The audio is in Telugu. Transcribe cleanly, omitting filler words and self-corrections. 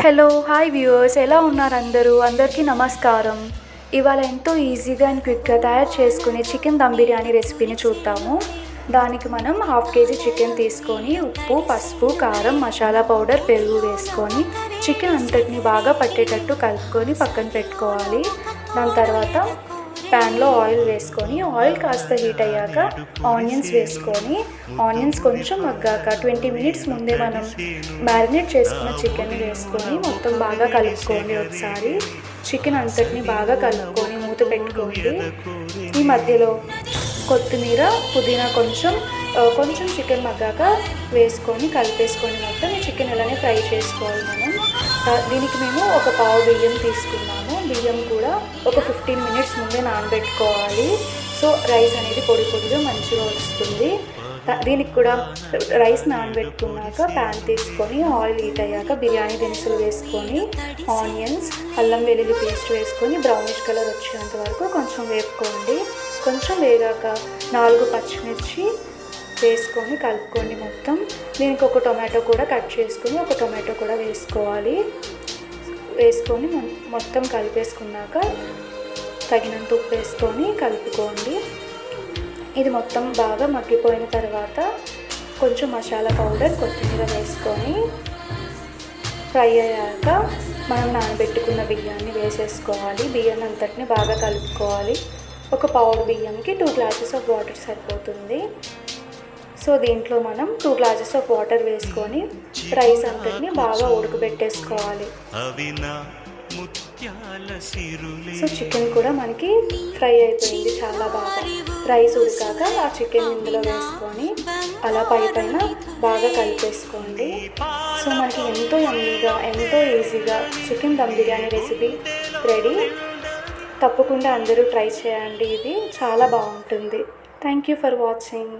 హలో హాయ్ వ్యూవర్స్, ఎలా ఉన్నారు అందరికీ నమస్కారం. ఇవాళ ఎంతో ఈజీగా అండ్ క్విక్గా తయారు చేసుకునే చికెన్ దమ్ బిర్యానీ రెసిపీని చూద్దాము. దానికి మనం 1/2 kg చికెన్ తీసుకొని ఉప్పు, పసుపు, కారం, మసాలా పౌడర్, పెరుగు వేసుకొని చికెన్ అంతటిని బాగా పట్టేటట్టు కలుపుకొని పక్కన పెట్టుకోవాలి. దాని తర్వాత ప్యాన్లో ఆయిల్ వేసుకొని ఆయిల్ కాస్త హీట్ అయ్యాక ఆనియన్స్ వేసుకొని ఆనియన్స్ కొంచెం మగ్గాక 20 minutes ముందే మనం మ్యారినేట్ చేసుకున్న చికెన్ని వేసుకొని మొత్తం బాగా కలుపుకోండి. ఒకసారి చికెన్ అంతటిని బాగా కలుపుకొని మూత పెట్టుకోండి. ఈ మధ్యలో కొత్తిమీర, పుదీనా కొంచెం చికెన్ మగ్గాక వేసుకొని కలిపేసుకొని మొత్తం ఈ చికెన్ ఇలానే ఫ్రై చేసుకోవాలి. మనం దీనికి మేము ఒక పావు బియ్యం తీసుకున్నాము. బియ్యం కూడా ఒక 15 minutes ముందే నానబెట్టుకోవాలి. సో రైస్ అనేది పొడిగా మంచిగా వస్తుంది. దీనికి కూడా రైస్ నానబెట్టుకున్నాక ప్యాన్ తీసుకొని ఆయిల్ హీట్ అయ్యాక బిర్యానీ దినుసులు వేసుకొని ఆనియన్స్, అల్లం వెల్లుల్లి పేస్ట్ వేసుకొని బ్రౌనిష్ కలర్ వచ్చేంత వరకు కొంచెం వేపుకోండి. కొంచెం వేగాక 4 పచ్చిమిర్చి వేసుకొని కలుపుకోండి మొత్తం. దీనికి ఒక టొమాటో కూడా కట్ చేసుకొని ఒక టొమాటో కూడా వేసుకొని మొత్తం కలిపేసుకున్నాక తగినంత ఉప్పు వేసుకొని కలుపుకోండి. ఇది మొత్తం బాగా మగ్గిపోయిన తర్వాత కొంచెం మసాలా పౌడర్, కొత్తిమీర వేసుకొని ఫ్రై అయ్యాక మనం నానబెట్టుకున్న బియ్యాన్ని వేసేసుకోవాలి. బియ్యాన్ని అంతటిని బాగా కలుపుకోవాలి. ఒక పావు బియ్యంకి 2 glasses ఆఫ్ వాటర్ సరిపోతుంది. సో దీంట్లో మనం 2 glasses ఆఫ్ వాటర్ వేసుకొని రైస్ అంతటిని బాగా ఉడకబెట్టేసుకోవాలి. సో చికెన్ కూడా మనకి ఫ్రై అయిపోయింది చాలా బాగా. రైస్ ఉడికాక ఆ చికెన్ ఇందులో వేసుకొని అలా పైన బాగా కలిపేసుకోండి. సో మనకి ఎంతో యమ్మీగా, ఎంతో ఈజీగా chicken dum biryani recipe ready. తప్పకుండా అందరూ ట్రై చేయండి. ఇది చాలా బాగుంటుంది. Thank you for watching.